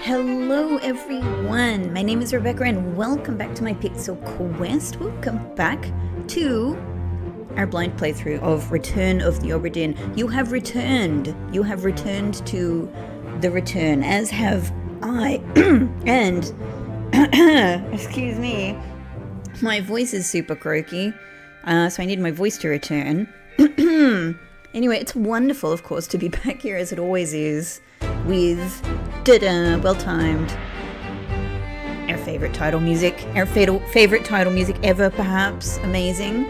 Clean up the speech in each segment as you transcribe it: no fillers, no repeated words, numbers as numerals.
Hello everyone, my name is Rebecca and welcome back to my Pixel Quest. Welcome back to our blind playthrough of Return of the Obra Dinn. You have returned to the return, as have I. And, excuse me, my voice is super croaky, so I need my voice to return. Anyway, it's wonderful, of course, to be back here as it always is, with, well-timed, our favorite title music ever, perhaps. Amazing.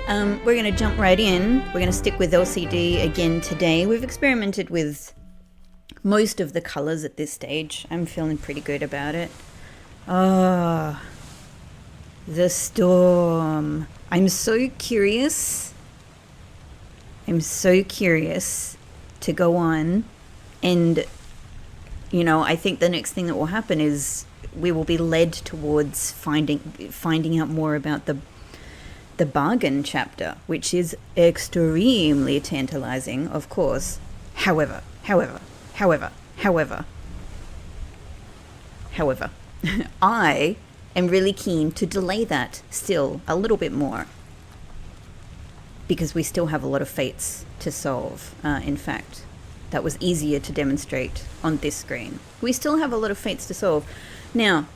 We're going to jump right in. We're going to stick with LCD again today. We've experimented with most of the colors at this stage. I'm feeling pretty good about it. Oh, the storm. I'm so curious to go on, and I think the next thing that will happen is we will be led towards finding out more about the bargain chapter, which is extremely tantalizing, of course. However, I am really keen to delay that still a little bit more, because we still have a lot of fates to solve. In fact, that was easier to demonstrate on this screen. We still have a lot of fates to solve. Now,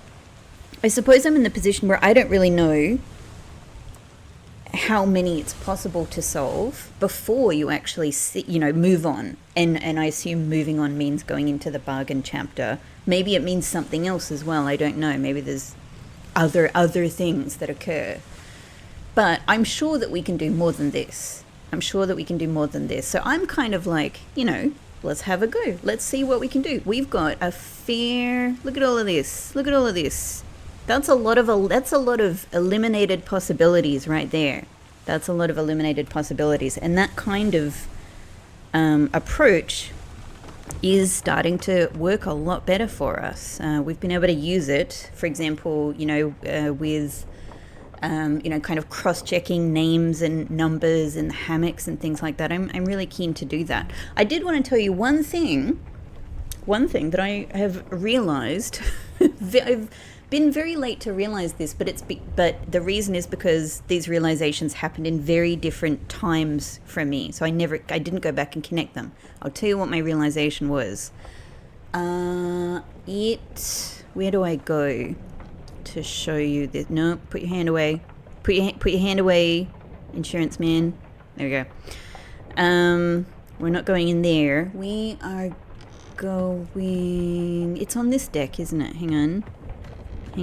I suppose I'm in the position where I don't really know how many it's possible to solve before you actually move on. And I assume moving on means going into the bargain chapter. Maybe it means something else as well. I don't know. Maybe there's other things that occur. But I'm sure that we can do more than this. So I'm kind of like, let's have a go. Let's see what we can do. We've got a fair... Look at all of this. That's a lot of eliminated possibilities right there. And that kind of approach is starting to work a lot better for us. We've been able to use it, for example, with... kind of cross-checking names and numbers and hammocks and things like that. I'm really keen to do that. I did want to tell you one thing that I have realized. I've been very late to realize this, but the reason is because these realizations happened in very different times for me. So I didn't go back and connect them. I'll tell you what my realization was. Where do I go to show you this? No, put your hand away. Put your hand away, insurance man. There we go. We're not going in there. We are going... It's on this deck, isn't it? Hang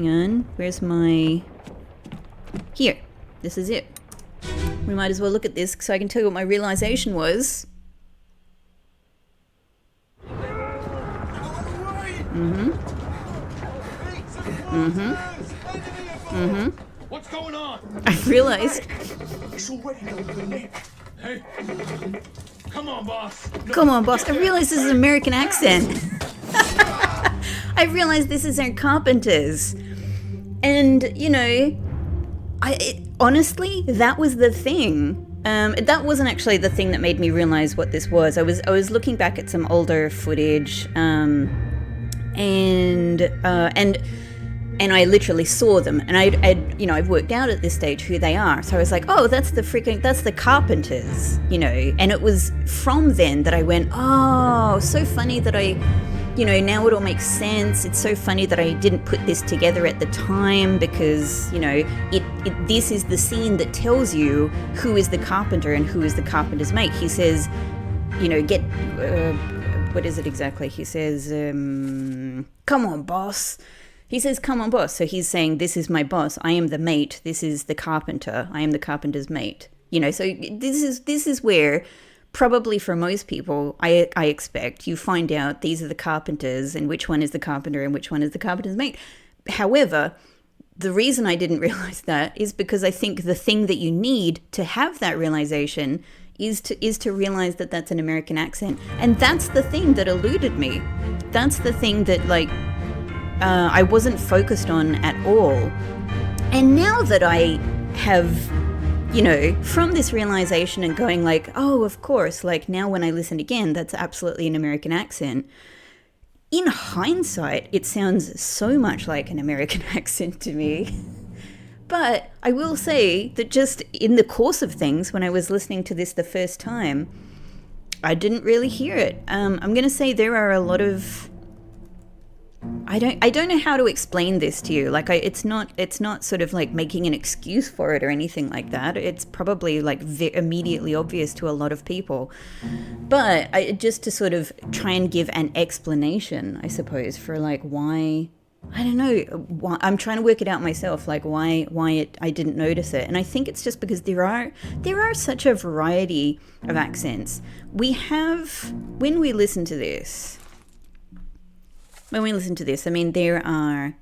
on. Where's my... Here. This is it. We might as well look at this so I can tell you what my realization was. What's going on? I realized. Hey, come on, boss. I realized this is an American accent. I realized this is our carpenters, and honestly, that was the thing. That wasn't actually the thing that made me realize what this was. I was looking back at some older footage, and I literally saw them, and I've worked out at this stage who they are. So I was like, oh, that's the carpenters, and it was from then that I went, oh, so funny that now it all makes sense. It's so funny that I didn't put this together at the time, because, this is the scene that tells you who is the carpenter and who is the carpenter's mate. He says, what is it exactly? He says, come on, boss. He says, come on, boss. So he's saying, this is my boss. I am the mate. This is the carpenter. I am the carpenter's mate. So this is where, probably for most people, I expect, you find out these are the carpenters and which one is the carpenter and which one is the carpenter's mate. However, the reason I didn't realize that is because I think the thing that you need to have that realization is to realize that that's an American accent. And that's the thing that eluded me. That's the thing that, I wasn't focused on at all. And now that I have, from this realization and going oh, of course, now when I listen again, that's absolutely an American accent. In hindsight, it sounds so much like an American accent to me. But I will say that just in the course of things, when I was listening to this the first time, I didn't really hear it. I'm going to say there are a lot of... I don't know how to explain this to you. Like, it's not sort of like making an excuse for it or anything like that. It's probably like immediately obvious to a lot of people. But just to sort of try and give an explanation, I suppose, for like why... I don't know. I'm trying to work it out myself, like why I didn't notice it. And I think it's just because there are such a variety of accents. We have, when we listen to this, I mean, there are,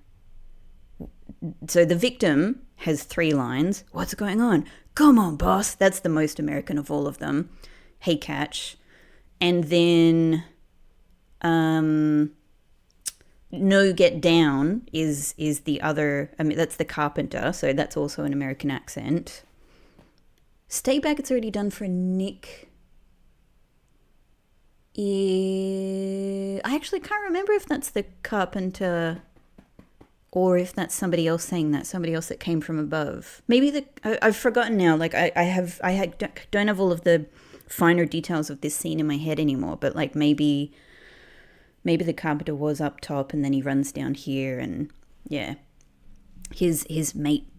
so the victim has 3 lines. What's going on? Come on, boss. That's the most American of all of them. Hey, catch. And then, no, get down is the other. I mean, that's the carpenter, so that's also an American accent. Stay back, it's already done for Nick. I actually can't remember if that's the carpenter or if that's somebody else saying that, somebody else that came from above. Maybe I've forgotten now. Like I don't have all of the finer details of this scene in my head anymore, but like maybe the carpenter was up top and then he runs down here, and yeah, his mate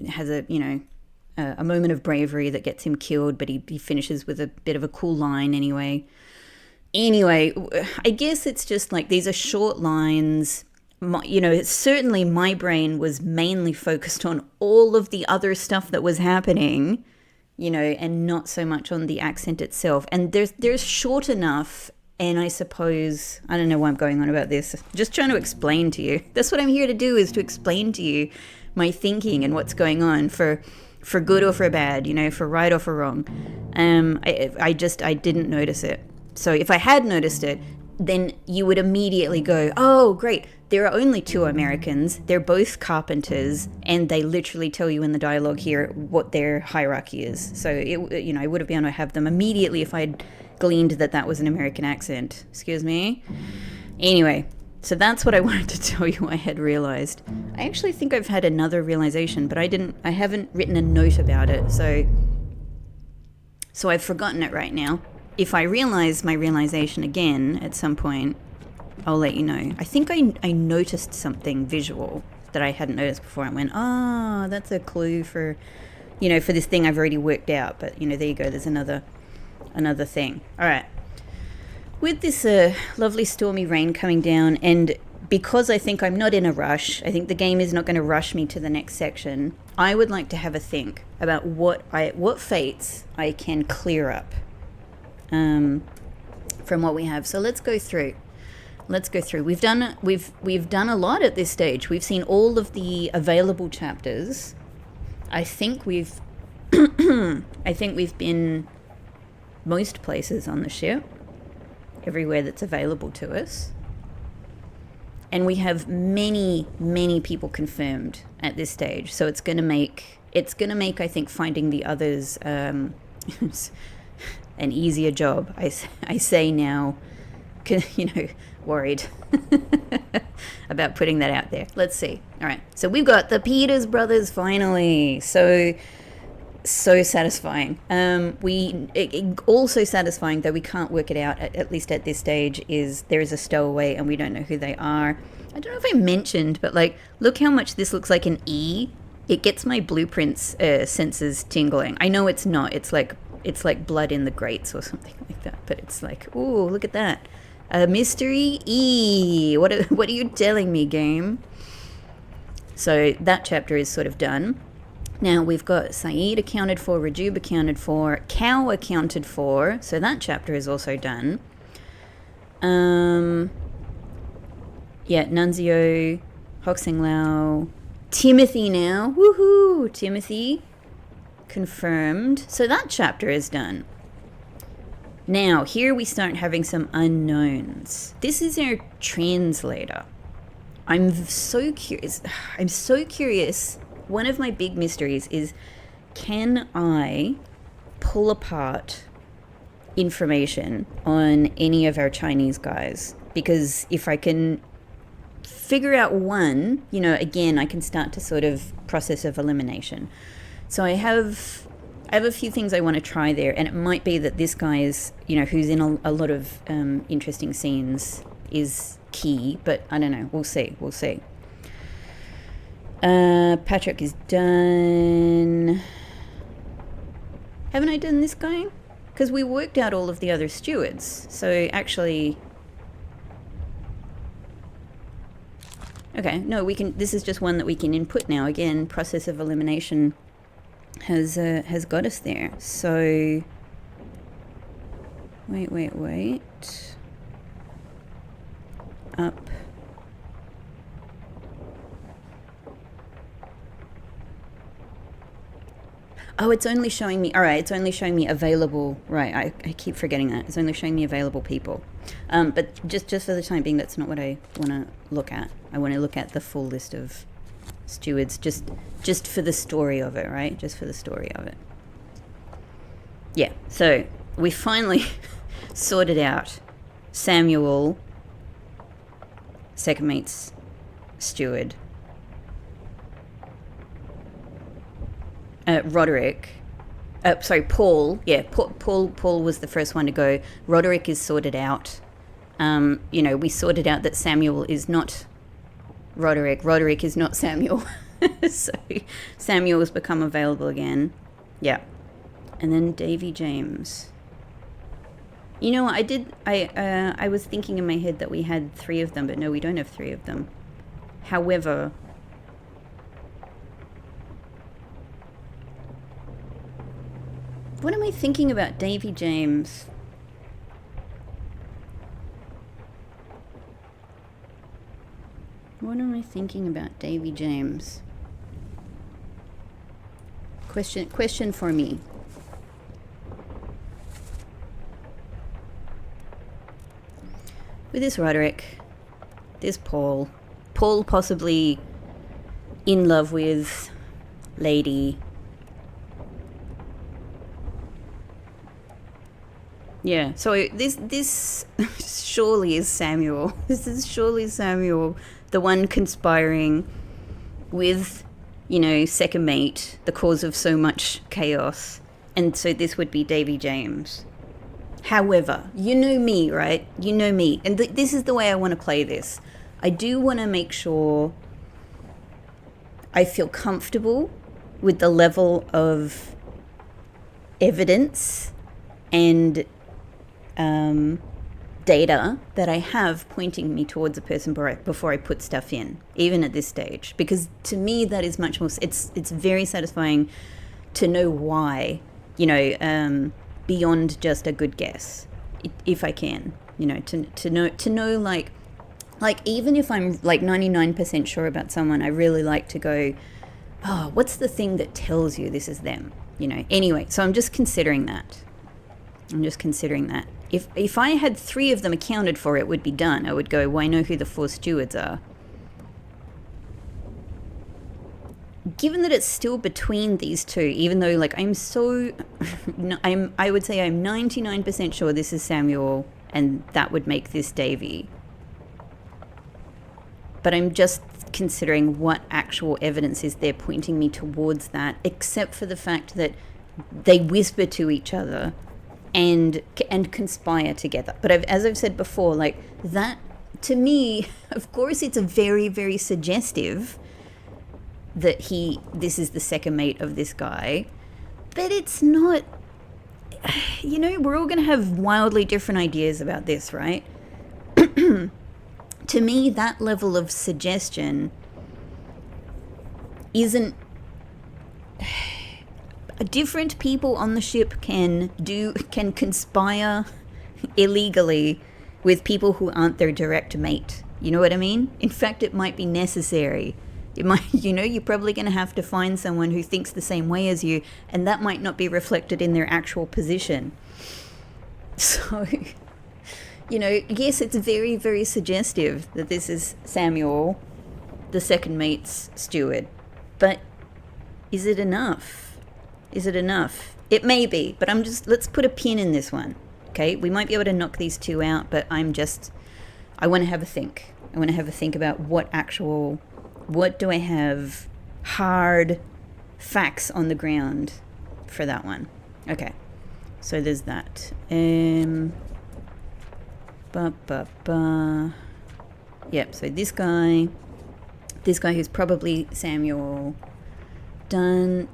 has a moment of bravery that gets him killed, but he finishes with a bit of a cool line anyway. Anyway, I guess it's just like these are short lines. Certainly my brain was mainly focused on all of the other stuff that was happening, and not so much on the accent itself. And there's short enough. And I suppose, I don't know why I'm going on about this. Just trying to explain to you. That's what I'm here to do, is to explain to you my thinking and what's going on for good or for bad, for right or for wrong. I didn't notice it. So if I had noticed it, then you would immediately go, oh, great. There are only 2 Americans. They're both carpenters. And they literally tell you in the dialogue here what their hierarchy is. So, I would have been able to have them immediately if I had gleaned that was an American accent. Excuse me. Anyway, so that's what I wanted to tell you I had realized. I actually think I've had another realization, but I haven't written a note about it. So I've forgotten it right now. If I realize my realization again at some point, I'll let you know. I think I noticed something visual that I hadn't noticed before. I went, that's a clue for this thing I've already worked out. But, there you go. There's another thing. All right. With this lovely stormy rain coming down, and because I think I'm not in a rush, I think the game is not going to rush me to the next section, I would like to have a think about what fates I can clear up from what we have. So let's go through. We've done a lot at this stage. We've seen all of the available chapters. I think we've been most places on the ship, everywhere that's available to us. And we have many, many people confirmed at this stage. So it's going to make, I think, finding the others an easier job. I say now, worried about putting that out there. Let's see. All right. So we've got the Peters brothers finally. So satisfying. Also satisfying, though we can't work it out, at least at this stage, is there is a stowaway and we don't know who they are. I don't know if I mentioned, but like, look how much this looks like an E. It gets my blueprints senses tingling. I know it's not. It's like blood in the grates or something like that. But it's like, ooh, look at that. A mystery E. What are you telling me, game? So that chapter is sort of done. Now we've got Saeed accounted for, Rajub accounted for, Cow accounted for, so that chapter is also done. Nunzio, Hoxing Lao, Timothy now, woohoo, Timothy, confirmed. So that chapter is done. Now, here we start having some unknowns. This is our translator. I'm so curious. One of my big mysteries is, can I pull apart information on any of our Chinese guys? because if I can figure out one, you know, again, I can start to sort of process of elimination. So I have a few things I want to try there, and it might be that this guy is, you know, who's in a lot of interesting scenes is key, but I don't know. We'll see. Patrick is done. Haven't I done this guy? Because we worked out all of the other stewards. So actually... Okay, no, we can... This is just one that we can input now. Again, process of elimination has got us there. So... Wait. Up. Oh, it's only showing me... All right, it's only showing me available... Right, I keep forgetting that. It's only showing me available people. But just for the time being, that's not what I want to look at. I want to look at the full list of stewards, just for the story of it, right? Just for the story of it. Yeah, so we finally sorted out Samuel, second mate's steward, Roderick, Paul. Yeah, Paul was the first one to go. Roderick is sorted out. You know, we sorted out that Samuel is not Roderick. Roderick is not Samuel. So Samuel has become available again. Yeah. And then Davy James. You know, I was thinking in my head that we had 3 of them, but no, we don't have 3 of them. However... What am I thinking about Davy James? What am I thinking about Davy James? Question for me. With this Roderick, this Paul possibly in love with Lady. Yeah, so this surely is Samuel. This is surely Samuel, the one conspiring with, you know, second mate, the cause of so much chaos. And so this would be Davy James. However, you know me, right? You know me. And this is the way I want to play this. I do want to make sure I feel comfortable with the level of evidence and data that I have pointing me towards a person before I put stuff in, even at this stage, because to me that is much more, it's very satisfying to know why, you know, beyond just a good guess, if I can, you know, to know like even if I'm like 99% sure about someone, I really like to go, oh, what's the thing that tells you this is them, you know? Anyway, so I'm just considering that. If I had 3 of them accounted for, it would be done. I would go, well, I know who the 4 stewards are. Given that it's still between these 2, even though, like, I would say I'm 99% sure this is Samuel, and that would make this Davy. But I'm just considering what actual evidence is there pointing me towards that, except for the fact that they whisper to each other and conspire together. But as I've said before, like, that to me, of course, it's a very, very suggestive that this is the second mate of this guy, but it's not, you know, we're all going to have wildly different ideas about this, right? To me, that level of suggestion isn't... Different people on the ship can conspire illegally with people who aren't their direct mate. You know what I mean? In fact, it might be necessary. It might, you know, you're probably going to have to find someone who thinks the same way as you, and that might not be reflected in their actual position. So, you know, yes, it's very, very suggestive that this is Samuel, the second mate's steward, but is it enough? Is it enough? It may be, but let's put a pin in this one, okay? We might be able to knock these 2 out, but I I want to have a think. I want to have a think about what do I have hard facts on the ground for that one. Okay, so there's that. Yep, so this guy who's probably Samuel. Done.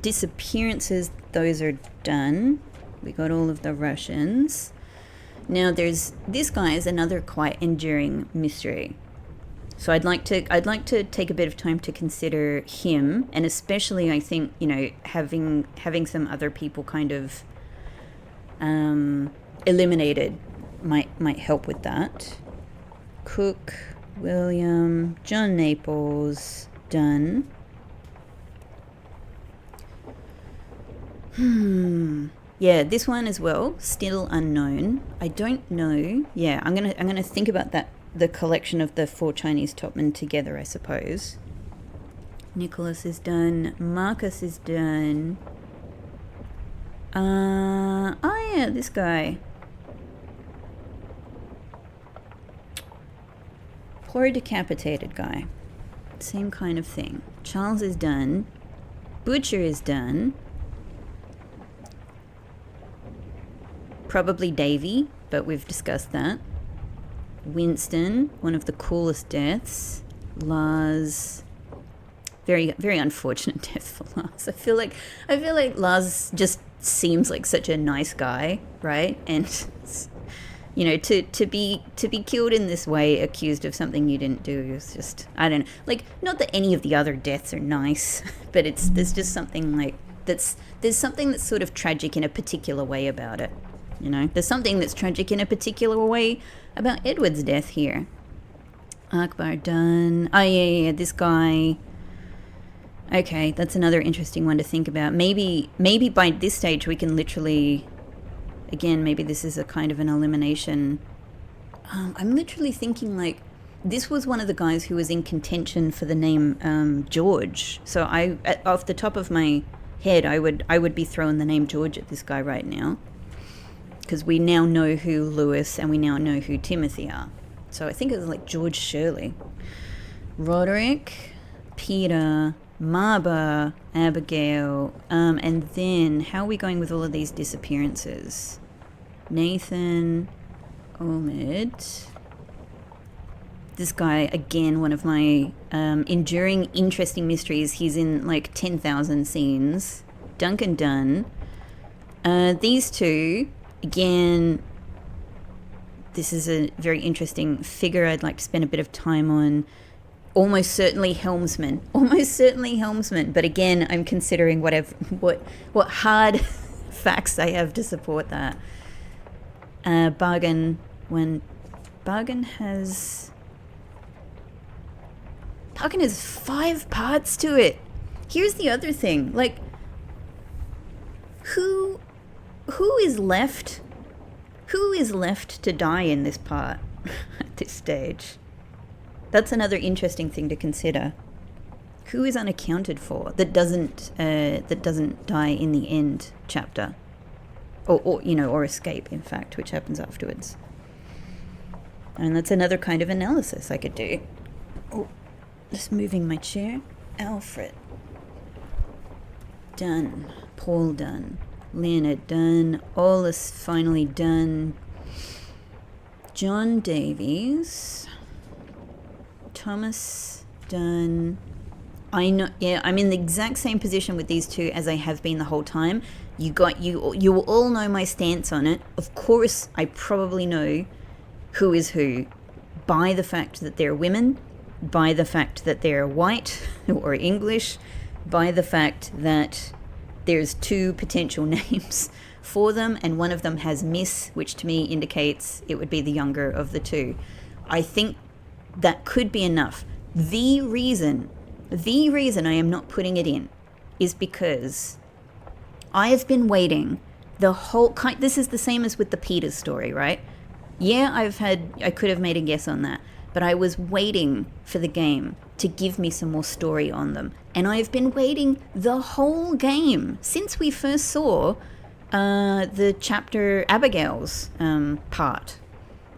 Disappearances, those are done. We got all of the Russians. Now there's this guy is another quite enduring mystery. So I'd like to take a bit of time to consider him, and especially I think, having some other people kind of eliminated might help with that. Cook, William, John Naples, done. Yeah, this one as well, still unknown. I don't know. Yeah, I'm gonna think about that. The collection of the 4 Chinese topmen together, I suppose. Nicholas is done. Marcus is done. Yeah, this guy. Poor decapitated guy. Same kind of thing. Charles is done. Butcher is done. Probably Davy, but we've discussed that. Winston, one of the coolest deaths. Lars, very, very unfortunate death for Lars. I feel like Lars just seems like such a nice guy, right? And to be killed in this way, accused of something you didn't do, is just, I don't know. Like, not that any of the other deaths are nice, but there's just something like there's something that's sort of tragic in a particular way about it. There's something that's tragic in a particular way about Edward's death here. Akbar done. Oh, yeah, this guy. Okay, that's another interesting one to think about. Maybe by this stage we can literally, again, maybe this is a kind of an elimination. I'm literally thinking, like, this was one of the guys who was in contention for the name George. So off the top of my head, I would be throwing the name George at this guy right now, because we now know who Lewis and we now know who Timothy are. So I think it was like George Shirley. Roderick, Peter, Marba, Abigail, and then how are we going with all of these disappearances? Nathan, Omid. This guy, again, one of my enduring, interesting mysteries. He's in like 10,000 scenes. Duncan Dunn. These two, again, this is a very interesting figure I'd like to spend a bit of time on. Almost certainly helmsman. But again, I'm considering what hard facts I have to support that. Bargain has 5 parts to it. Here's the other thing. Like, who is left? Who is left to die in this part at this stage? That's another interesting thing to consider. Who is unaccounted for that doesn't die in the end chapter, or escape, in fact, which happens afterwards. And that's another kind of analysis I could do. Oh, just moving my chair. Alfred done. Paul done. Leonard done. Ollis finally done. John Davies. Thomas done. I know. Yeah, I'm in the exact same position with these two as I have been the whole time. You will all know my stance on it. Of course, I probably know who is who by the fact that they're women, by the fact that they're white or English, by the fact that there's 2 potential names for them, and one of them has Miss, which to me indicates it would be the younger of the 2. I think that could be enough. The reason I am not putting it in is because I have been waiting the whole this is the same as with the Peters story, right? Yeah, I could have made a guess on that, but I was waiting for the game to give me some more story on them. And I've been waiting the whole game since we first saw the chapter Abigail's part.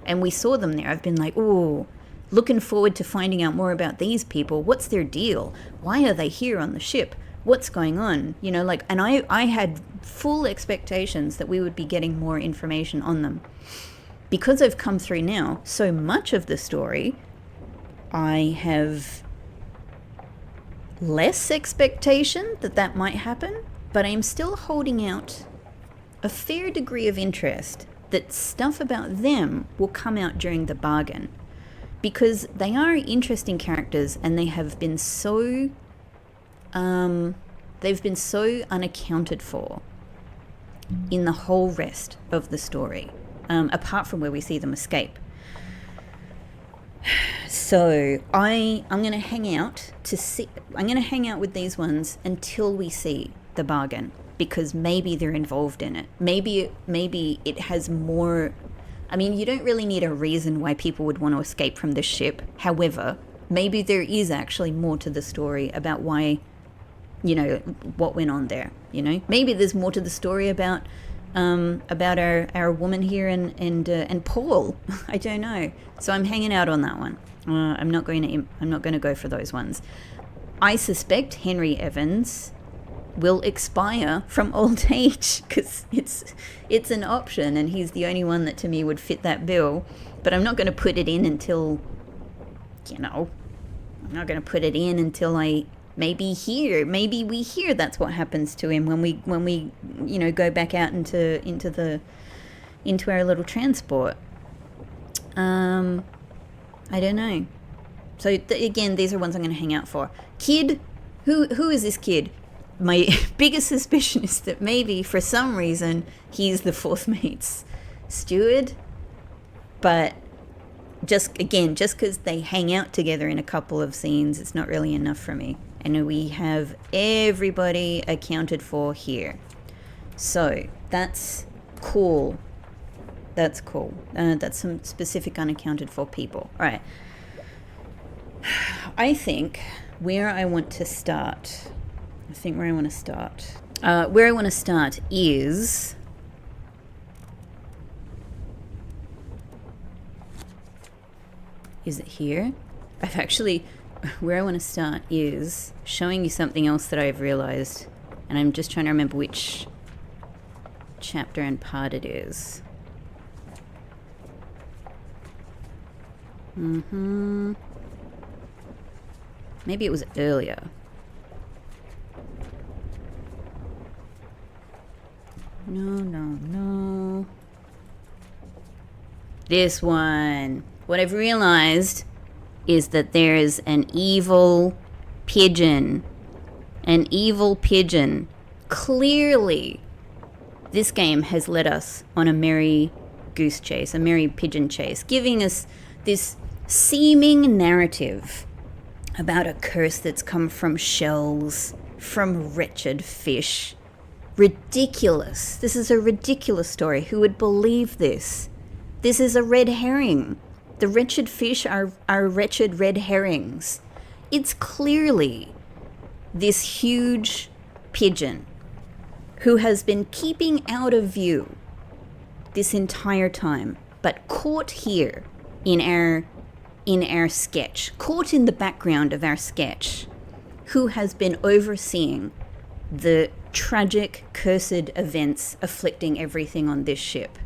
and we saw them there, I've been like, ooh, looking forward to finding out more about these people. What's their deal? Why are they here on the ship? What's going on? You know, like, and I had full expectations that we would be getting more information on them. Because I've come through now so much of the story, I have less expectation that that might happen, but I'm still holding out a fair degree of interest that stuff about them will come out during the bargain, because they are interesting characters and they have been so unaccounted for in the whole rest of the story, apart from where we see them escape. So I'm going to hang out with these ones until we see the bargain, because maybe they're involved in it. Maybe it has more. I mean, you don't really need a reason why people would want to escape from this ship. However, maybe there is actually more to the story about why, you know, what went on there. You know, maybe there's more to the story about our woman here and Paul. I don't know. So I'm hanging out on that one. I'm not going to go for those ones. I suspect Henry Evans will expire from old age, because it's an option, and he's the only one that to me would fit that bill. But I'm not going to put it in until, you know, maybe we hear that's what happens to him when we you know, go back out into our little transport. I don't know. So again, these are ones I'm going to hang out for. Kid, who is this kid? My biggest suspicion is that maybe for some reason he's the fourth mate's steward, but just because they hang out together in a couple of scenes, it's not really enough for me. And we have everybody accounted for here. So that's cool. That's some specific unaccounted for people. All right. I think where I want to start is it here? Where I want to start is showing you something else that I've realized, and I'm just trying to remember which chapter and part it is. Maybe it was earlier. No. This one. What I've realized is that there's an evil pigeon. Clearly, this game has led us on a merry goose chase, a merry pigeon chase, giving us this seeming narrative about a curse that's come from shells, from wretched fish. Ridiculous. This is a ridiculous story. Who would believe this? This is a red herring. The wretched fish are wretched red herrings. It's clearly this huge pigeon who has been keeping out of view this entire time, but caught here in our sketch, caught in the background of our sketch, who has been overseeing the tragic, cursed events afflicting everything on this ship.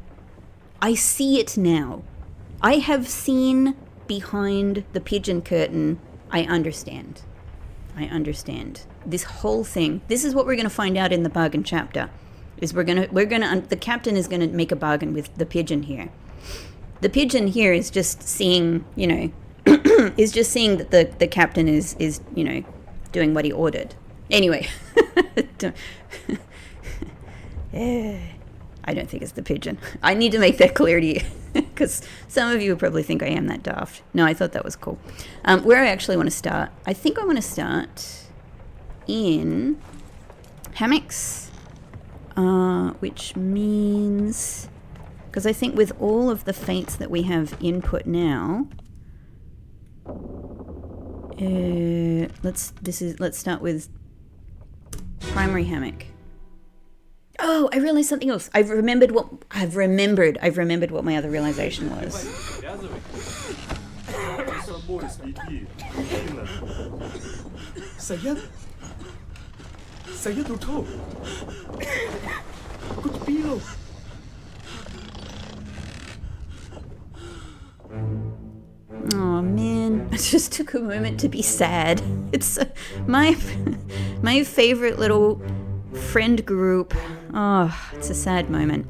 I see it now. I have seen behind the pigeon curtain. I understand. This whole thing. This is what we're going to find out in the bargain chapter. The captain is going to make a bargain with the pigeon here. The pigeon here is just seeing, you know, is just seeing that the captain is, you know, doing what he ordered. Anyway. I don't think it's the pigeon. I need to make that clear to you, because some of you probably think I am that daft. No, I thought that was cool. Where I actually want to start, I think I want to start in Hammocks, which means, because I think with all of the fates that we have input now, let's start with primary Hammock. Oh, I realized something else. I've remembered what my other realization was. Saya tutup. Aku terpilih. Oh man, I just took a moment to be sad. It's my favorite little friend group. Oh, it's a sad moment.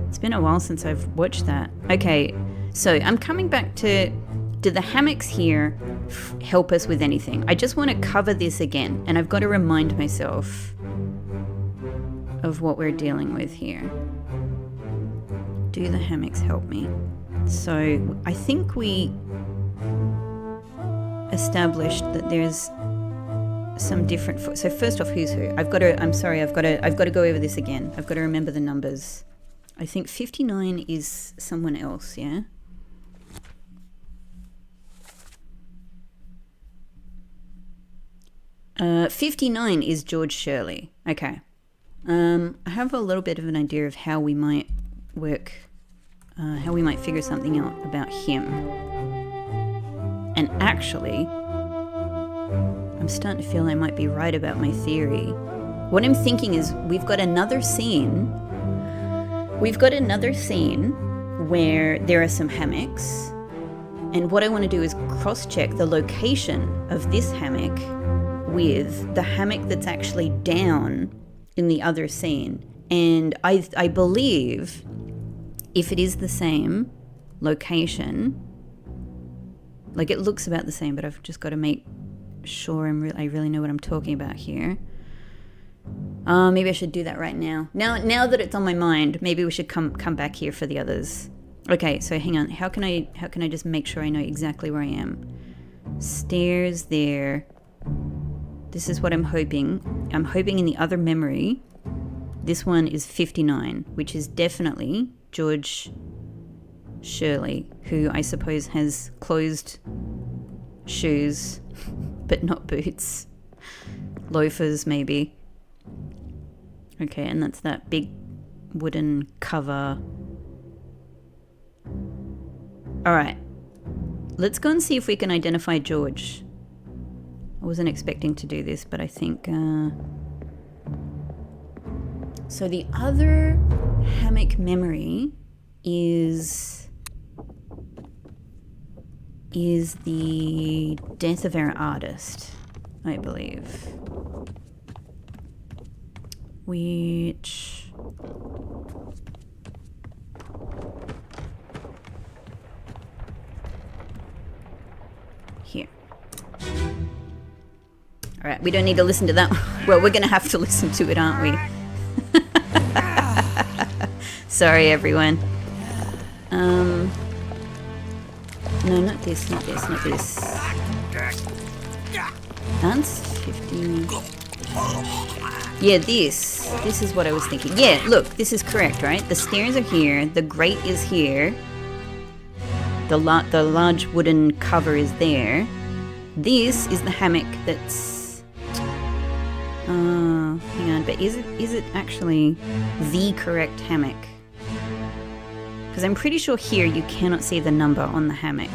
It's been a while since I've watched that. Okay, so I'm coming back to, do the hammocks here help us with anything? I just want to cover this again, and I've got to remind myself of what we're dealing with here. Do the hammocks help me? So I think we established that there's some different. So first off, who's who? I've got to go over this again. I've got to remember the numbers. I think 59 is someone else. Yeah. Uh, 59 is George Shirley. Okay. I have a little bit of an idea of how we might work. How we might figure something out about him. And actually, I'm starting to feel I might be right about my theory. What I'm thinking is we've got another scene where there are some hammocks, and what I want to do is cross-check the location of this hammock with the hammock that's actually down in the other scene. And I believe if it is the same location, like it looks about the same, but I've just got to make sure I really know what I'm talking about here. Maybe I should do that right now. Now that it's on my mind, maybe we should come back here for the others. Okay, so hang on. How can I just make sure I know exactly where I am? Stairs there. This is what I'm hoping. I'm hoping in the other memory, this one is 59, which is definitely George Shirley, who I suppose has closed shoes, but not boots. Loafers, maybe. Okay, and that's that big wooden cover. Alright. Let's go and see if we can identify George. I wasn't expecting to do this, but I think... So the other hammock memory is the death of our artist, I believe. Which... Here. Alright, we don't need to listen to that. Well, we're going to have to listen to it, aren't we? Sorry, everyone. No, not this. Dance 50. Yeah, this is what I was thinking. Yeah, look, this is correct, right? The stairs are here, the grate is here, the large wooden cover is there. This is the hammock that's... hang on, but is it actually the correct hammock? Because I'm pretty sure here you cannot see the number on the hammock.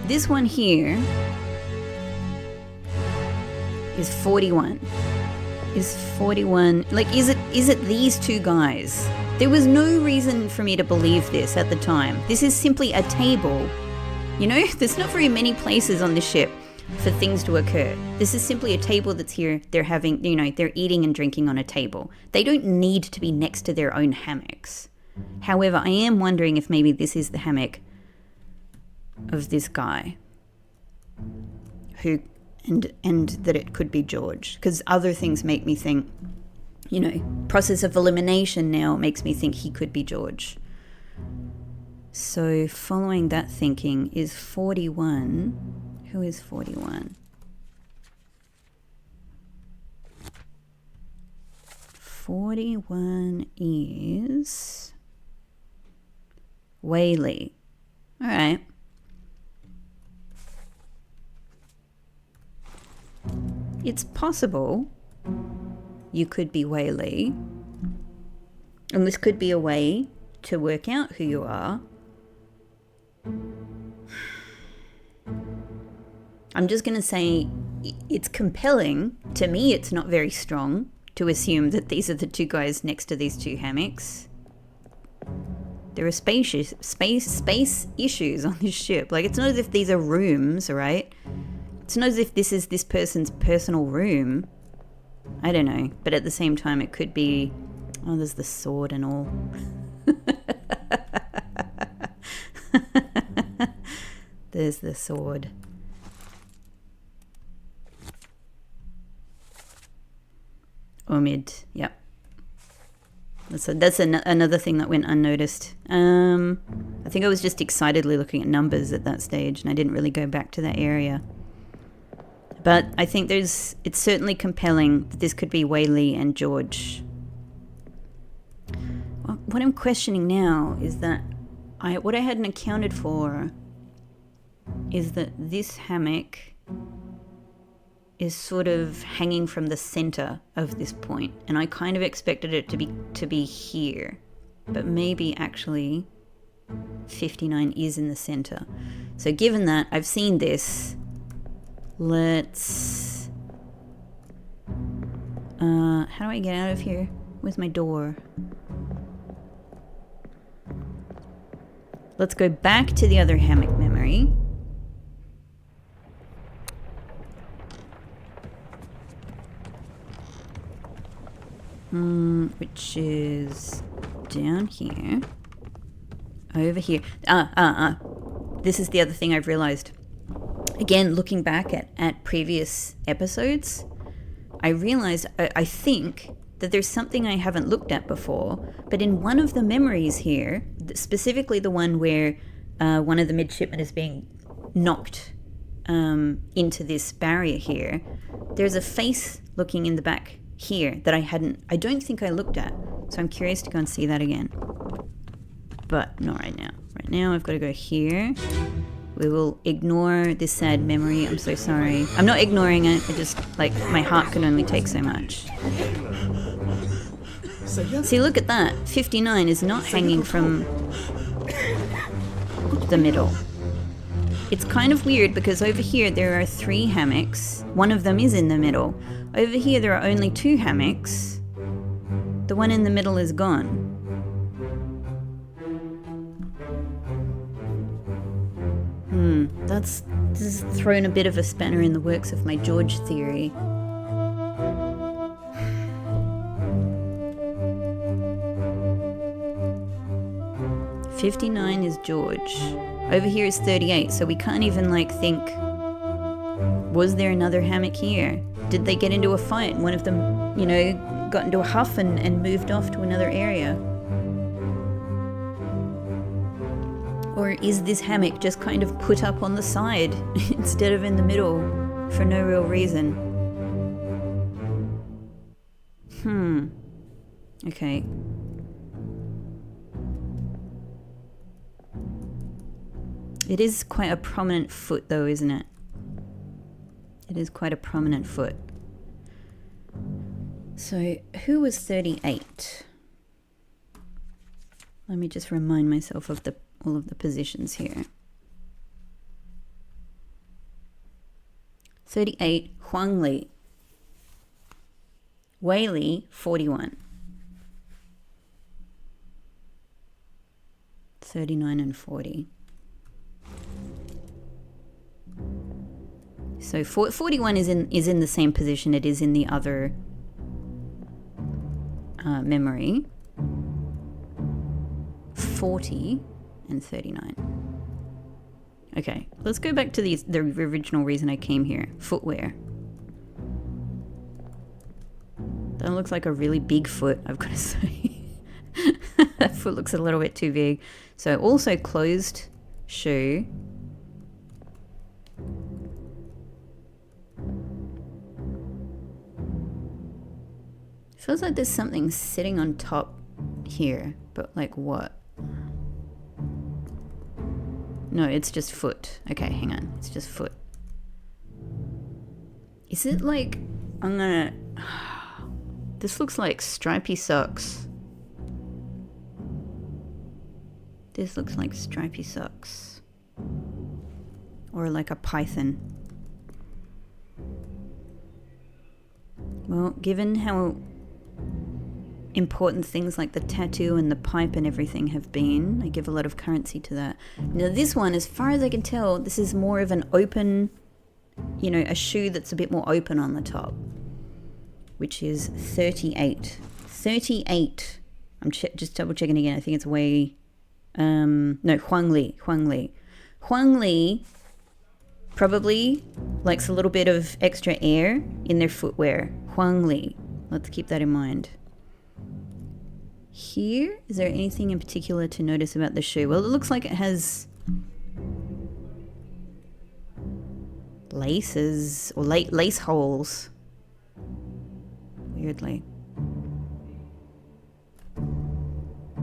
This one here is 41. Is 41... Like, is it these two guys? There was no reason for me to believe this at the time. This is simply a table. You know, there's not very many places on this ship for things to occur. This is simply a table that's here. They're having, you know, they're eating and drinking on a table. They don't need to be next to their own hammocks. However, I am wondering if maybe this is the hammock of this guy. Who, and that it could be George. Because other things make me think, you know, process of elimination now makes me think he could be George. So following that thinking is 41. Who is 41? 41 is Whaley. All right. it's possible you could be Whaley. And this could be a way to work out who you are. I'm just going to say it's compelling. To me, it's not very strong to assume that these are the two guys next to these two hammocks. There are space issues on this ship. Like, it's not as if these are rooms, right? It's not as if this is this person's personal room. I don't know. But at the same time, it could be... Oh, there's the sword and all. There's the sword. Omid, yep. That's another thing that went unnoticed. I think I was just excitedly looking at numbers at that stage, and I didn't really go back to that area. But I think it's certainly compelling that this could be Whaley and George. What I'm questioning now is that what I hadn't accounted for is that this hammock is sort of hanging from the center of this point, and I kind of expected it to be here, but maybe actually 59 is in the center. So given that I've seen this, let's how do I get out of here? Where's my door? Let's go back to the other hammock memory. Which is down here. Over here. This is the other thing I've realized. Again, looking back at previous episodes, I realized, I think, that there's something I haven't looked at before, but in one of the memories here, specifically the one where one of the midshipmen is being knocked into this barrier here, there's a face looking in the back here that I don't think I looked at. So I'm curious to go and see that again. But not right now. Right now I've got to go here. We will ignore this sad memory. I'm so sorry. I'm not ignoring it. I just, like, my heart can only take so much. See, look at that. 59 is not hanging from the middle. It's kind of weird because over here there are 3 hammocks. One of them is in the middle. Over here there are only 2 hammocks. The one in the middle is gone. This has thrown a bit of a spanner in the works of my George theory. $59 is George. Over here is 38, so we can't even, like, think, was there another hammock here? Did they get into a fight? One of them, you know, got into a huff and moved off to another area? Or is this hammock just kind of put up on the side instead of in the middle for no real reason? Okay. It is quite a prominent foot though, isn't it? It is quite a prominent foot. So, who was 38? Let me just remind myself of all of the positions here. 38, Huang Li. Whaley, 41. 39 and 40. So 41 is in the same position it is in the other memory. 40 and 39. Okay, let's go back to the original reason I came here. Footwear. That looks like a really big foot, I've got to say. That foot looks a little bit too big. So also closed shoe. Feels like there's something sitting on top here, but like what? No, it's just foot. Okay, hang on. It's just foot. Is it like... I'm gonna... This looks like stripy socks. This looks like stripy socks. Or like a python. Well, given how important things like the tattoo and the pipe and everything have been, I give a lot of currency to that. Now this one, as far as I can tell, this is more of an open, you know, a shoe that's a bit more open on the top, which is 38. 38. I'm just double checking again. I think it's way, no, Huang Li probably likes a little bit of extra air in their footwear. Huang Li. Let's keep that in mind. Here, is there anything in particular to notice about the shoe? Well, it looks like it has laces or lace holes. Weirdly.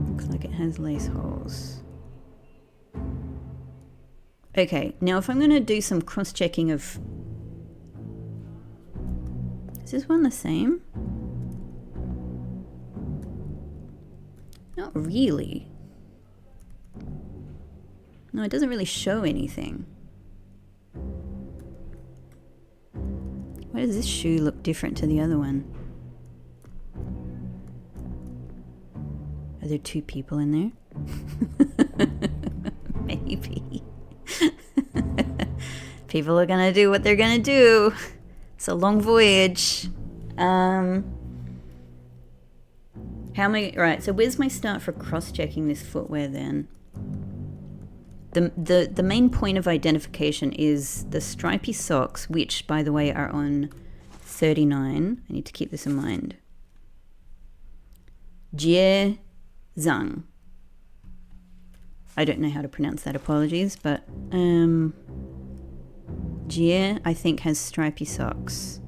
Looks like it has lace holes. Okay, now if I'm going to do some cross-checking of... Is this one the same? Not really. No, it doesn't really show anything. Why does this shoe look different to the other one? Are there two people in there? Maybe. People are gonna do what they're gonna do. It's a long voyage. How many? Right. So where's my start for cross-checking this footwear then? The main point of identification is the stripy socks, which, by the way, are on 39. I need to keep this in mind. Jie Zhang. I don't know how to pronounce that. Apologies, but Jie, I think, has stripy socks,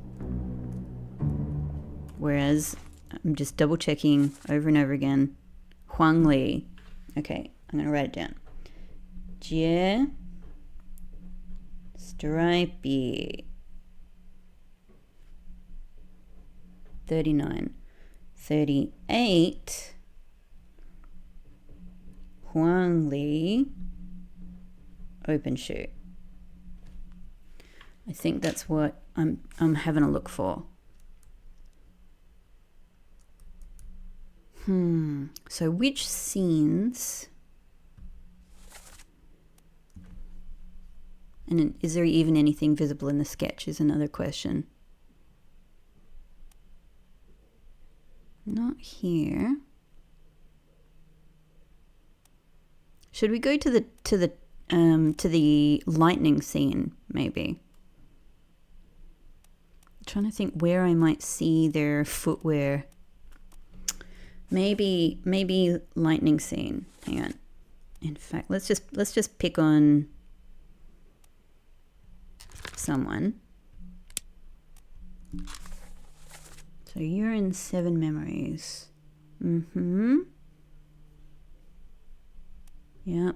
whereas I'm just double checking over and over again. Huang Li. Okay, I'm gonna write it down. Jie stripy 39. 38 Huang Li open shoe. I think that's what I'm having a look for. So which scenes, and is there even anything visible in the sketch is another question. Not here. Should we go to the lightning scene maybe? I'm trying to think where I might see their footwear. Maybe lightning scene. Hang on. In fact, let's just pick on someone. So you're in 7 Memories. Yeah.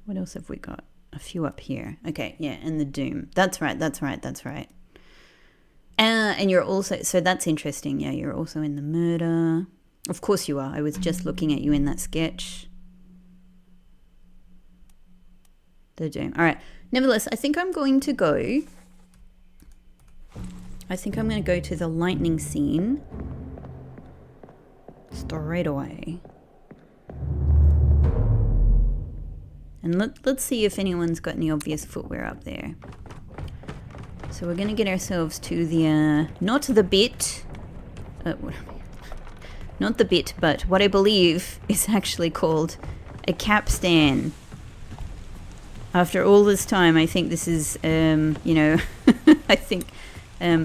What else have we got? A few up here. Okay, yeah, and the Doom. That's right. And you're also, so that's interesting. Yeah, you're also in the murder. Of course you are. I was just looking at you in that sketch. The Doom. All right. Nevertheless, I think I'm going to go to the lightning scene straight away. And let's see if anyone's got any obvious footwear up there. So we're going to get ourselves to the, not the bit, but what I believe is actually called a capstan. After all this time, I think this is, I think,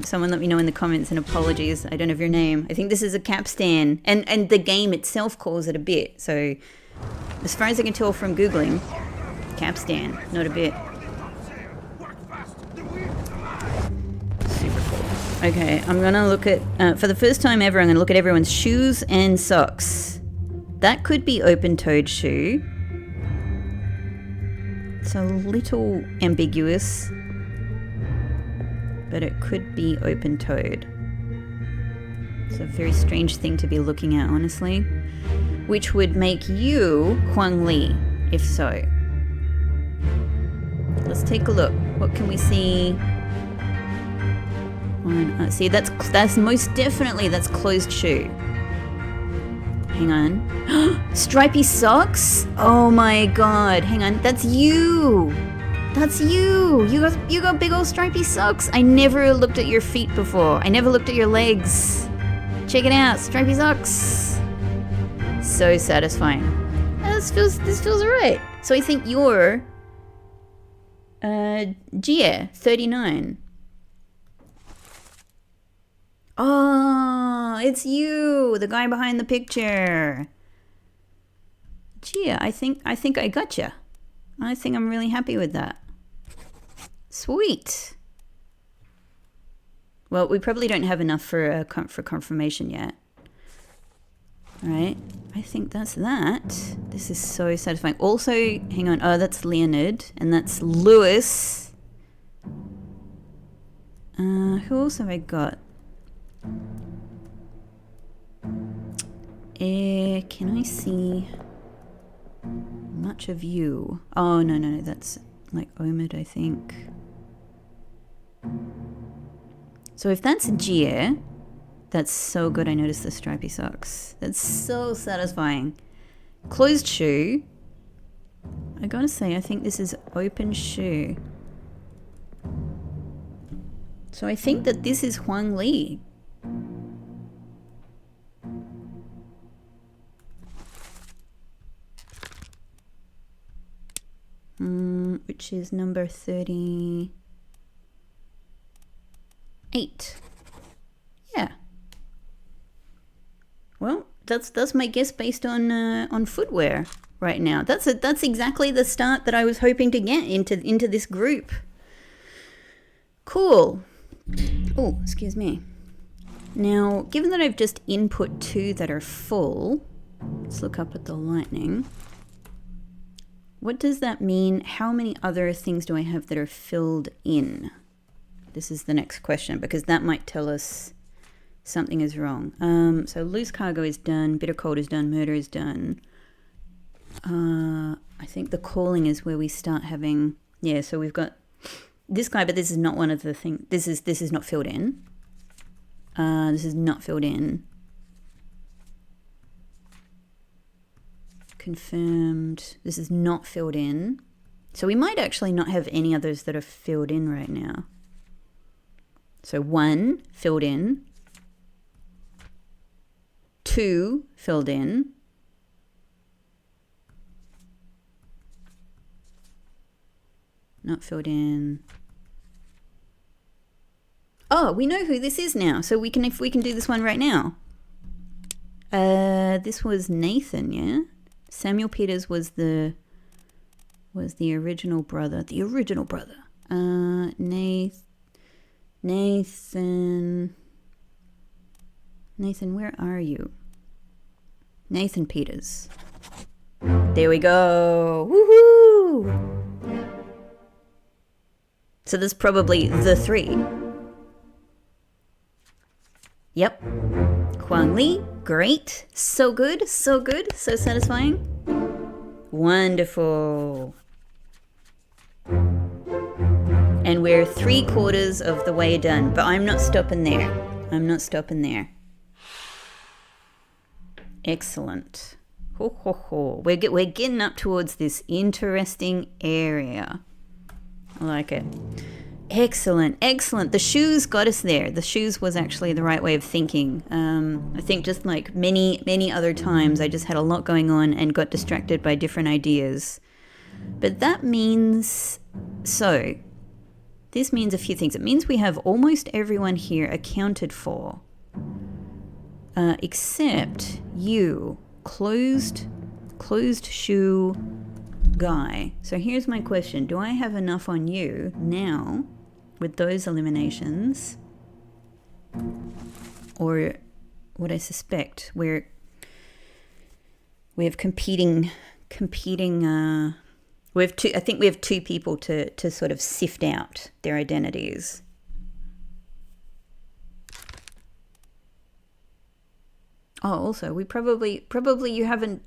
someone let me know in the comments, and apologies, I don't have your name. I think this is a capstan, and the game itself calls it a bit. So as far as I can tell from Googling, capstan, not a bit. Super cool. Okay, I'm going to look at, for the first time ever, I'm going to look at everyone's shoes and socks. That could be open-toed shoe. It's a little ambiguous, but it could be open-toed. It's a very strange thing to be looking at, honestly. Which would make you Huang Li, if so. Let's take a look. What can we see? See, that's most definitely, that's closed shoe. Hang on. Stripy socks? Oh my god. Hang on. That's you. That's you. You got big old stripy socks. I never looked at your feet before. I never looked at your legs. Check it out. Stripy socks. So satisfying. This feels alright. So I think you're Gia, 39. Oh, it's you, the guy behind the picture. Gia, I think I gotcha. I think I'm really happy with that. Sweet. Well, we probably don't have enough for confirmation yet. All right, I think that's that. This is so satisfying. Also, hang on. Oh, that's Leonard, and that's Lewis. Who else have I got? Can I see much of you? Oh, no, that's like Omid, I think. So if that's Gia, that's so good. I noticed the stripy socks. That's so satisfying. Closed shoe. I gotta say, I think this is open shoe. So I think that this is Huang Li. Which is number 38. Yeah. Well, that's my guess based on footwear right now. That's exactly the start that I was hoping to get into this group. Cool. Oh, excuse me. Now, given that I've just input 2 that are full, let's look up at the lightning. What does that mean? How many other things do I have that are filled in? This is the next question, because that might tell us something is wrong. So loose cargo is done, bitter cold is done, murder is done. I think the calling is where we start having, yeah, so we've got this guy, but this is not one of the things, this is not filled in. This is not filled in. Confirmed. This is not filled in. So we might actually not have any others that are filled in right now. So 1 filled in. 2 filled in. Not filled in. Oh, we know who this is now. So we can, if we can do this one right now. This was Nathan, yeah? Samuel Peters was the original brother. The original brother. Nathan. Nathan, where are you? Nathan Peters. There we go. Woohoo! So there's probably the 3. Yep. Huang Li, great. So good, so good, so satisfying. Wonderful. And we're 3/4 of the way done, but I'm not stopping there. I'm not stopping there. Excellent. Ho, ho, ho. We're getting up towards this interesting area. I like it. Excellent, excellent. The shoes got us there. The shoes was actually the right way of thinking. I think just like many other times, I just had a lot going on and got distracted by different ideas. But that means, so, this means a few things. It means we have almost everyone here accounted for, except you, closed shoe guy. So here's my question. Do I have enough on you now with those eliminations? Or what I suspect, we have competing We have two. I think we have two people to sort of sift out their identities. Oh, also, we probably you haven't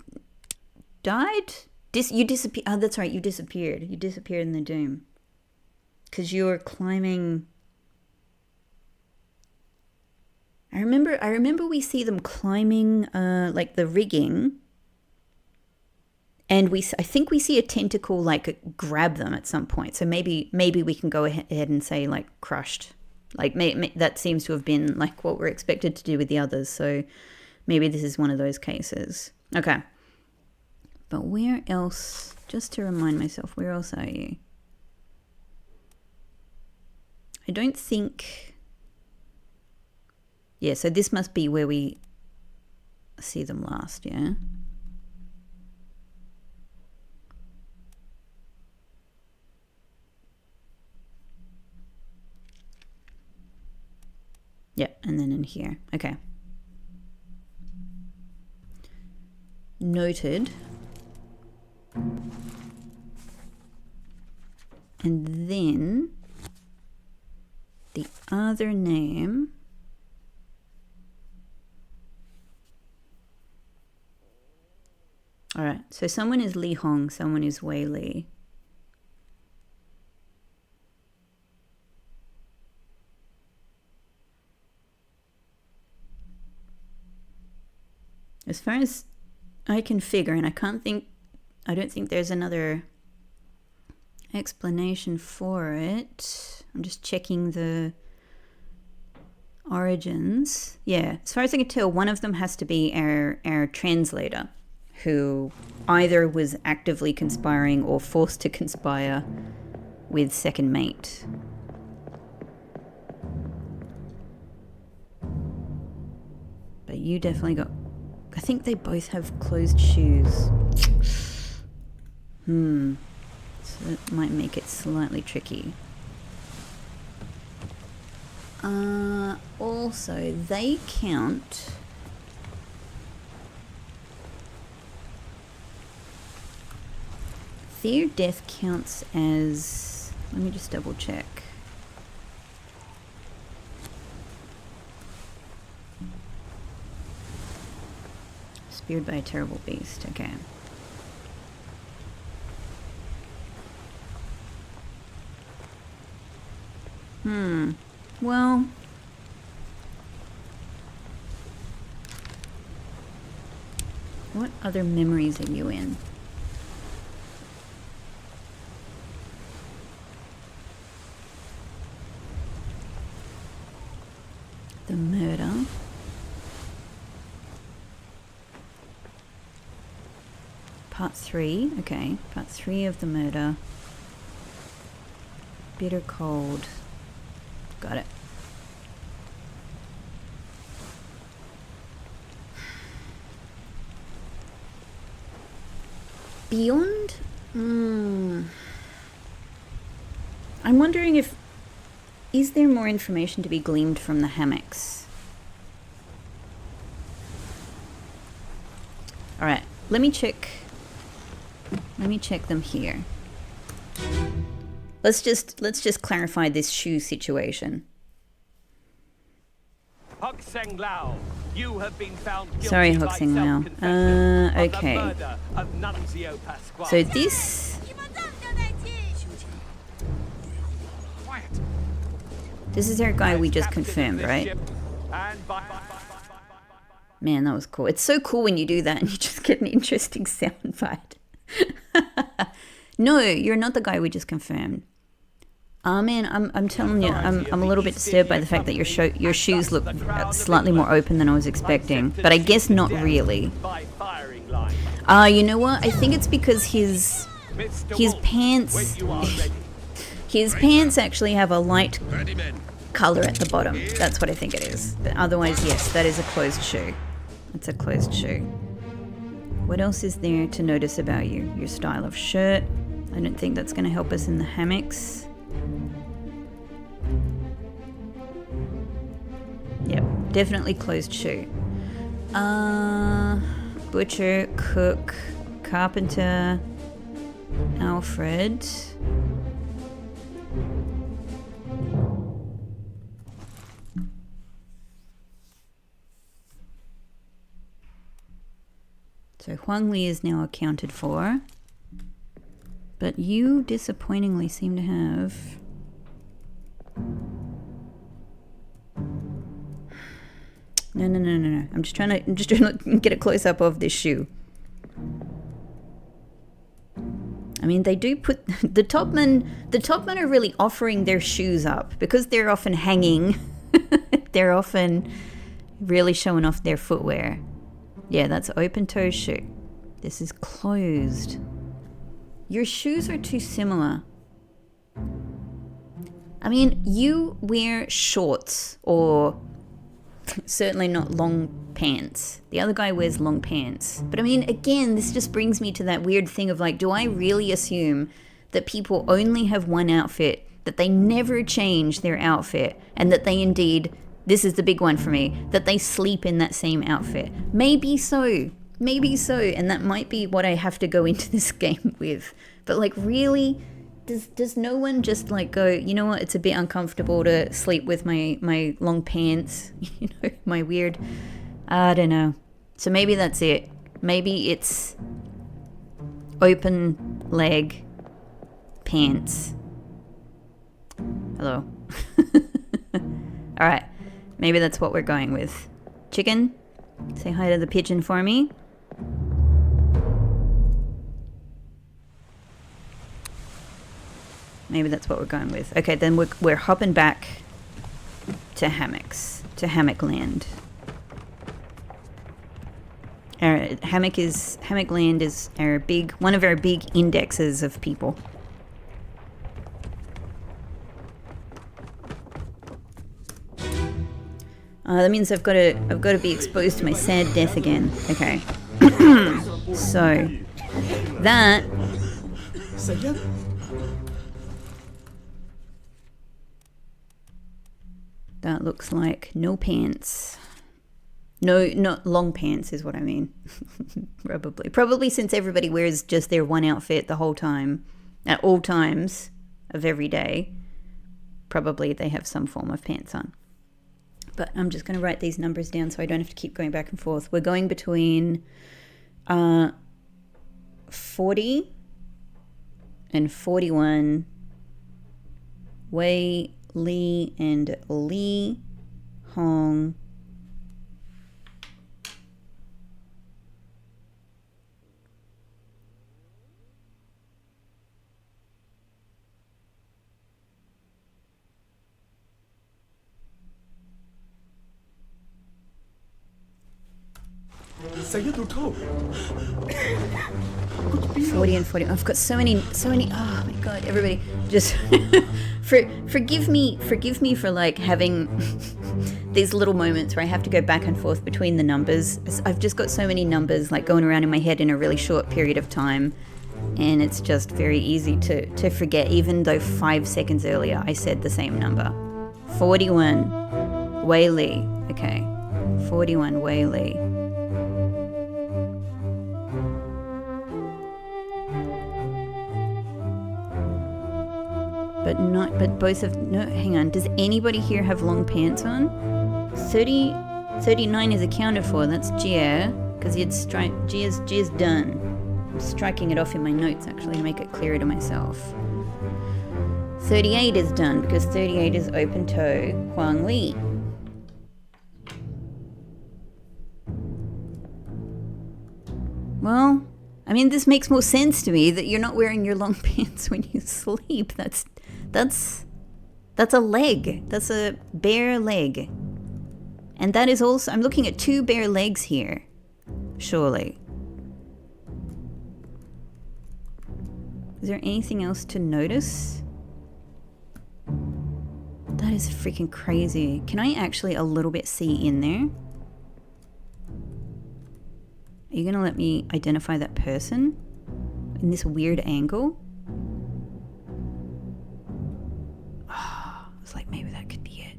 died. You disappeared. Oh, that's right. You disappeared. You disappeared in the doom because you were climbing. I remember we see them climbing like the rigging, and I think we see a tentacle like grab them at some point. So maybe we can go ahead and say like crushed. Like that seems to have been like what we're expected to do with the others. So maybe this is one of those cases. Okay. But where else, just to remind myself, where else are you? I don't think... Yeah, so this must be where we see them last, yeah? Yeah, and then in here. Okay. Noted. And then the other name. All right, so someone is Li Hong, someone is Wei Li. As far as I can figure, and I don't think there's another explanation for it. I'm just checking the origins. Yeah, as far as I can tell, one of them has to be our translator, who either was actively conspiring or forced to conspire with second mate. But you definitely got... I think they both have closed shoes. So that might make it slightly tricky. Also, they count... Their death counts as... Let me just double check. Speared by a terrible beast, okay. Well... What other memories are you in? The murder. Part 3, okay. Part 3 of the murder. Bitter cold. Got it. Beyond? I'm wondering if... Is there more information to be gleaned from the hammocks? Alright, let me check them here. Let's just clarify this shoe situation. You have been found guilty. Sorry, by Hoxing Lao. self-confession of the Okay. murder of Nunzio Pasquale. So this... This is our guy we just confirmed, right? Man, that was cool. It's so cool when you do that and you just get an interesting sound bite. No, you're not the guy we just confirmed. Oh man, I'm telling you, I'm a little bit disturbed by the fact that your shoes look slightly more open than I was expecting. But I guess not really. You know what? I think it's because his pants... His pants actually have a light color at the bottom. That's what I think it is. But otherwise, yes, that is a closed shoe. It's a closed shoe. What else is there to notice about you? Your style of shirt. I don't think that's going to help us in the hammocks. Yep, definitely closed shoe. Butcher, cook, carpenter. Alfred. So Huang Li is now accounted for. But you disappointingly seem to have... No. I'm just trying to get a close up of this shoe. I mean, they do put the topmen are really offering their shoes up because they're often hanging. They're often really showing off their footwear. Yeah, that's open toe shoe. This is closed. Your shoes are too similar. I mean, you wear shorts or certainly not long pants. The other guy wears long pants. But I mean, again, this just brings me to that weird thing of like, do I really assume that people only have one outfit, that they never change their outfit, and that they indeed, this is the big one for me, that they sleep in that same outfit? Maybe so. Maybe so. And that might be what I have to go into this game with. But like, really? Does no one just like go, you know what, it's a bit uncomfortable to sleep with my long pants, you know, my weird, I don't know. So maybe that's it. Maybe it's open leg pants. Hello. All right, maybe that's what we're going with. Chicken, say hi to the pigeon for me. Maybe that's what we're going with. Okay, then we're hopping back to Hammocks, to Hammock Land. Hammock Land is one of our big indexes of people. That means I've got to be exposed to my sad death again. Okay. So that. That looks like no pants. No, not long pants is what I mean. Probably since everybody wears just their one outfit the whole time, at all times of every day, probably they have some form of pants on. But I'm just going to write these numbers down so I don't have to keep going back and forth. We're going between 40 and 41. Wei, Li, and Li Hong. Saya tu tahu. 40 and 40. I've got so many. Oh my god, everybody just forgive me for like having these little moments where I have to go back and forth between the numbers. I've just got so many numbers like going around in my head in a really short period of time, and it's just very easy to forget, even though 5 seconds earlier I said the same number. 41 Wei Li. Okay. 41 Wei Li. But both of, no, hang on, does anybody here have long pants on? 39 is accounted for, that's Gia, because Gia's done. I'm striking it off in my notes actually to make it clearer to myself. 38 is done, because 38 is open toe Huang Li. Well, I mean, this makes more sense to me that you're not wearing your long pants when you sleep. That's a leg. That's a bare leg. And that is also, I'm looking at 2 bare legs here. Surely. Is there anything else to notice? That is freaking crazy. Can I actually a little bit see in there? Are you gonna let me identify that person in this weird angle? Oh, I was like, maybe that could be it.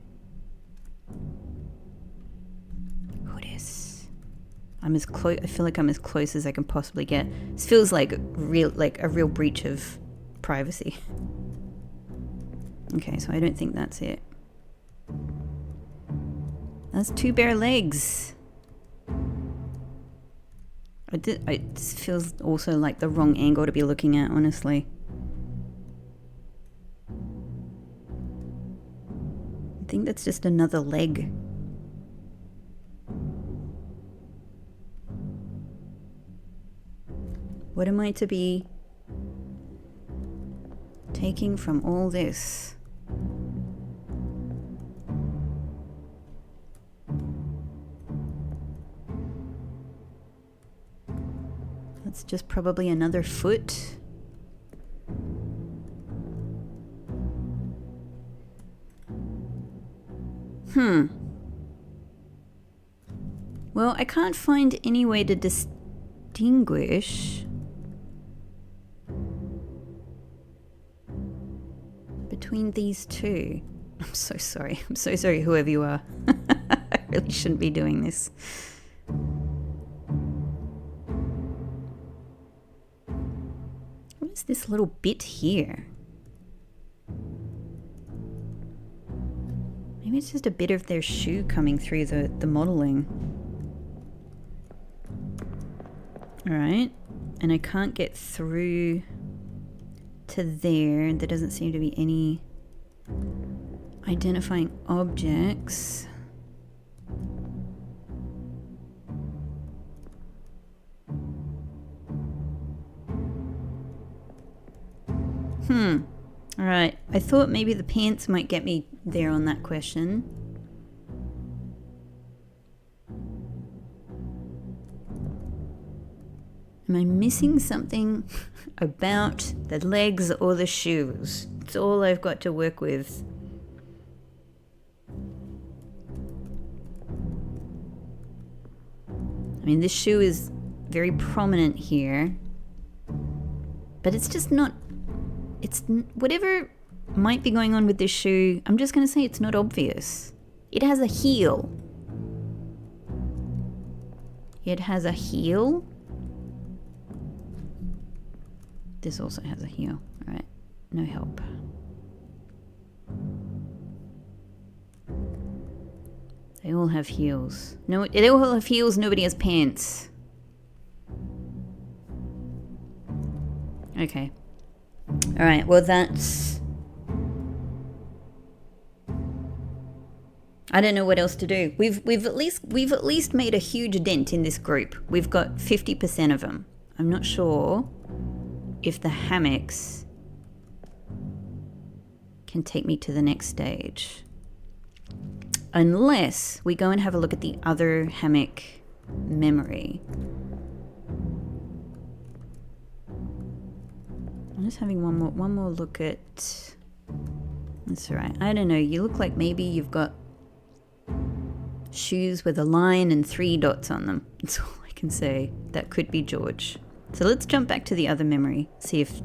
Who this? I'm as close. I feel like I'm as close as I can possibly get. This feels like a real breach of privacy. Okay, so I don't think that's it. That's 2 bare legs. This feels also like the wrong angle to be looking at, honestly. I think that's just another leg. What am I to be taking from all this? That's just probably another foot. Well, I can't find any way to distinguish between these two. I'm so sorry. I'm so sorry, whoever you are. I really shouldn't be doing this. What is this little bit here? Maybe it's just a bit of their shoe coming through the modeling. Alright. And I can't get through to there. There doesn't seem to be any identifying objects. Alright, I thought maybe the pants might get me there on that question. Am I missing something about the legs or the shoes? It's all I've got to work with. I mean, this shoe is very prominent here, but it's just not... whatever might be going on with this shoe, I'm just going to say it's not obvious. It has a heel. It has a heel. This also has a heel. Alright, no help. They all have heels. No, they all have heels, nobody has pants. Okay. Alright, well that's... I don't know what else to do. We've at least made a huge dent in this group. We've got 50% of them. I'm not sure if the hammocks can take me to the next stage. Unless we go and have a look at the other hammock memory. I'm just having one more look at... That's right. I don't know. You look like maybe you've got shoes with a line and 3 dots on them. That's all I can say. That could be George. So let's jump back to the other memory. See if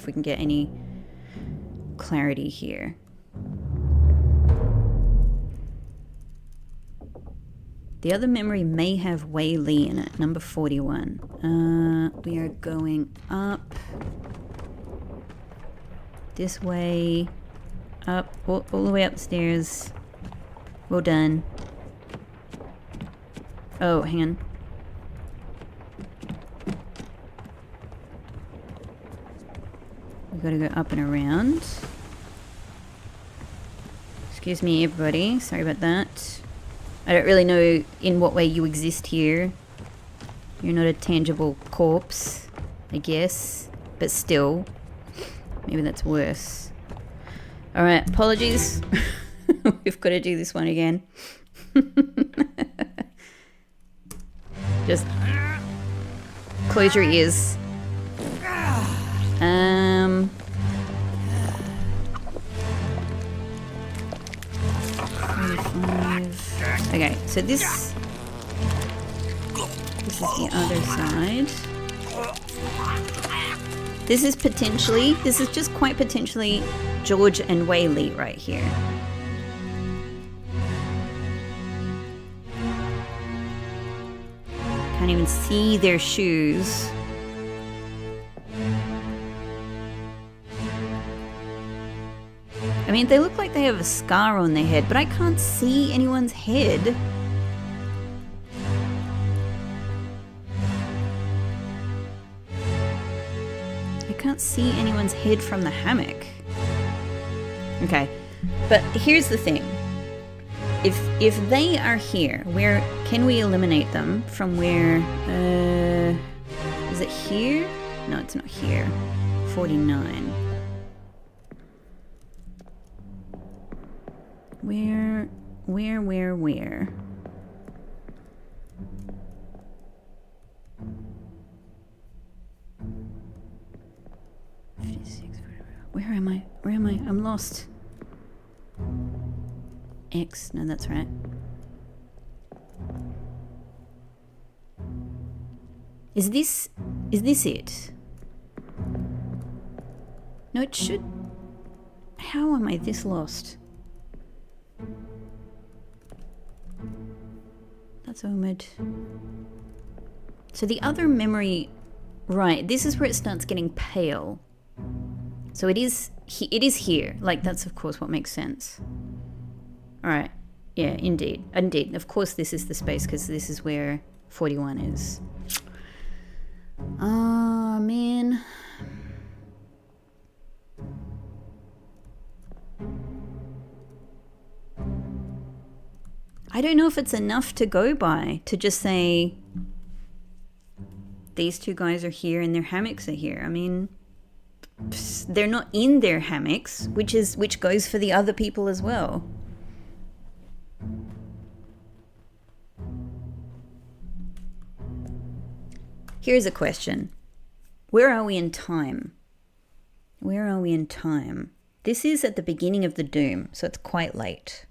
we can get any clarity here. The other memory may have Wei Li in it, number 41. We are going up. This way. Up. All the way upstairs. Well done. Oh, hang on. We've got to go up and around. Excuse me, everybody. Sorry about that. I don't really know in what way you exist here. You're not a tangible corpse, I guess. But still. Maybe that's worse. Alright, apologies. We've got to do this one again. Just close your ears. Okay, so this is the other side. This is just quite potentially George and Wei Li right here. Can't even see their shoes. I mean, they look like they have a scar on their head, but I can't see anyone's head. I can't see anyone's head from the hammock. Okay, but here's the thing. If they are here, where can we eliminate them from where? Is it here? No, it's not here. 49. Where? 56. Where am I? I'm lost. X. No, that's right. Is this it? No, it should. How am I this lost? That's Omid. So the other memory, right, this is where it starts getting pale. So it is here. Like, that's of course what makes sense. All right. Yeah, indeed. Of course this is the space because this is where 41 is. Oh, man. I don't know if it's enough to go by to just say these two guys are here and their hammocks are here. I mean, they're not in their hammocks, which goes for the other people as well. Here's a question. Where are we in time? Where are we in time? This is at the beginning of the doom, so it's quite late.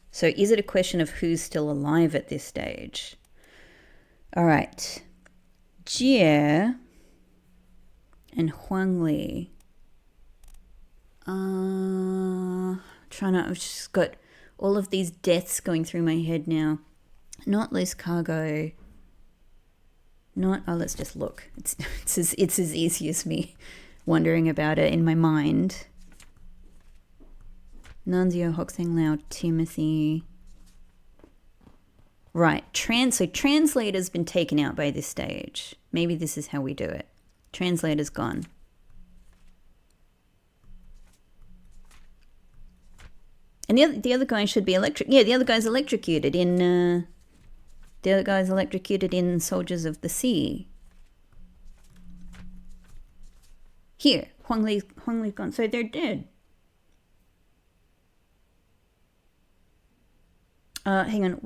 So is it a question of who's still alive at this stage? All right. Jie and Huang Li. I've just got all of these deaths going through my head now. Not loose cargo. Not, let's just look. It's as easy as me wondering about it in my mind. Nanzio, Hoxing Lao, Timothy. Right, so translator's been taken out by this stage. Maybe this is how we do it. Translator's gone. And the other guy should be the other guy's electrocuted in Soldiers of the Sea. Here, Huang Li's gone, so they're dead. Hang on,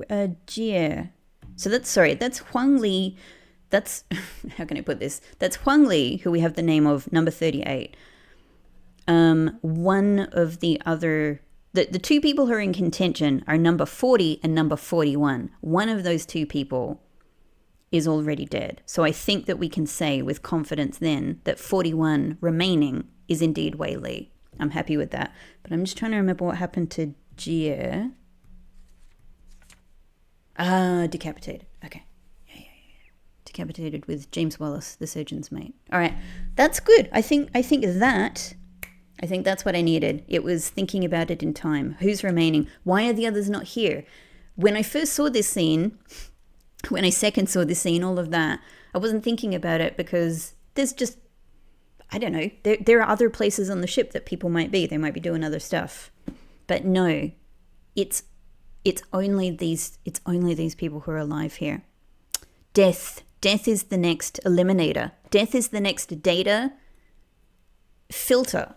Jie. So that's Huang Li. That's, how can I put this? That's Huang Li, who we have the name of, number 38. One of the other, the two people who are in contention are number 40 and number 41. One of those two people is already dead. So I think that we can say with confidence then that 41 remaining is indeed Wei Li. I'm happy with that. But I'm just trying to remember what happened to Jie. Decapitated. Okay. Yeah. Decapitated with James Wallace, the surgeon's mate. All right. That's good. I think that's what I needed. It was thinking about it in time. Who's remaining? Why are the others not here? When I first saw this scene, when I second saw this scene, all of that, I wasn't thinking about it because there's just, I don't know, there are other places on the ship that people might be. They might be doing other stuff. But no, it's only these people who are alive here. Death is the next eliminator. Death is the next data filter.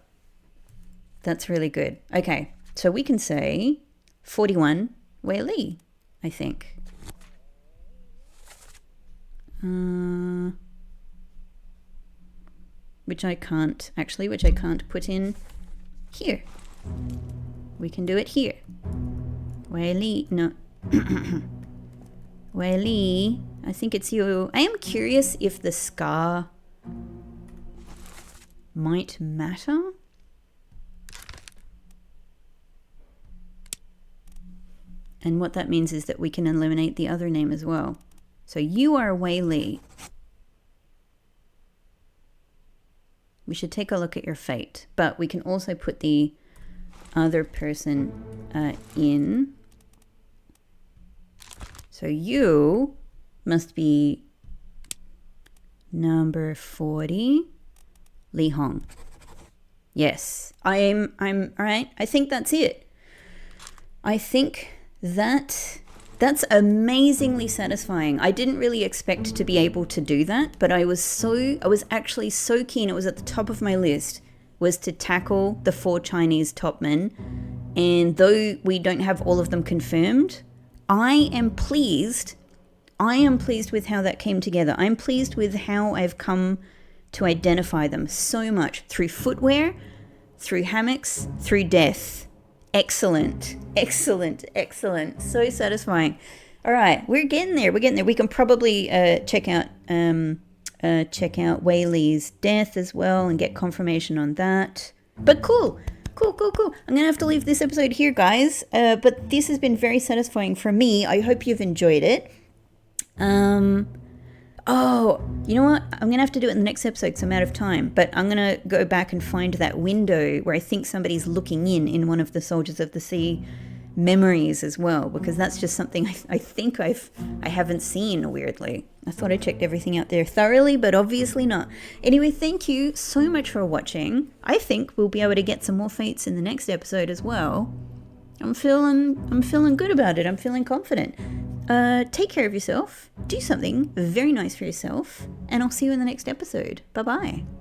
That's really good. Okay, so we can say 41 Wei Li, I think. Which I can't put in here. We can do it here. Wei Li, no. Wei Li, I think it's you. I am curious if the scar might matter. And what that means is that we can eliminate the other name as well. So you are Wei Li. We should take a look at your fate, but we can also put the other person in. So you must be number 40, Li Hong. Yes, I'm all right. I think that's it. I think that's amazingly satisfying. I didn't really expect to be able to do that, but I was actually so keen. It was at the top of my list, was to tackle the 4 Chinese topmen. And though we don't have all of them confirmed, I am pleased with how that came together. I'm pleased with how I've come to identify them so much through footwear, through hammocks, through death. Excellent. So satisfying. All right, we're getting there. We can probably check out Wei Li's death as well and get confirmation on that. But cool. I'm gonna have to leave this episode here, guys. But this has been very satisfying for me. I hope you've enjoyed it. Oh, you know what? I'm going to have to do it in the next episode because I'm out of time. But I'm going to go back and find that window where I think somebody's looking in one of the Soldiers of the Sea memories as well. Because that's just something I think I haven't seen, weirdly. I thought I checked everything out there thoroughly, but obviously not. Anyway, thank you so much for watching. I think we'll be able to get some more fates in the next episode as well. I'm feeling good about it. I'm feeling confident. Take care of yourself, do something very nice for yourself, and I'll see you in the next episode. Bye-bye.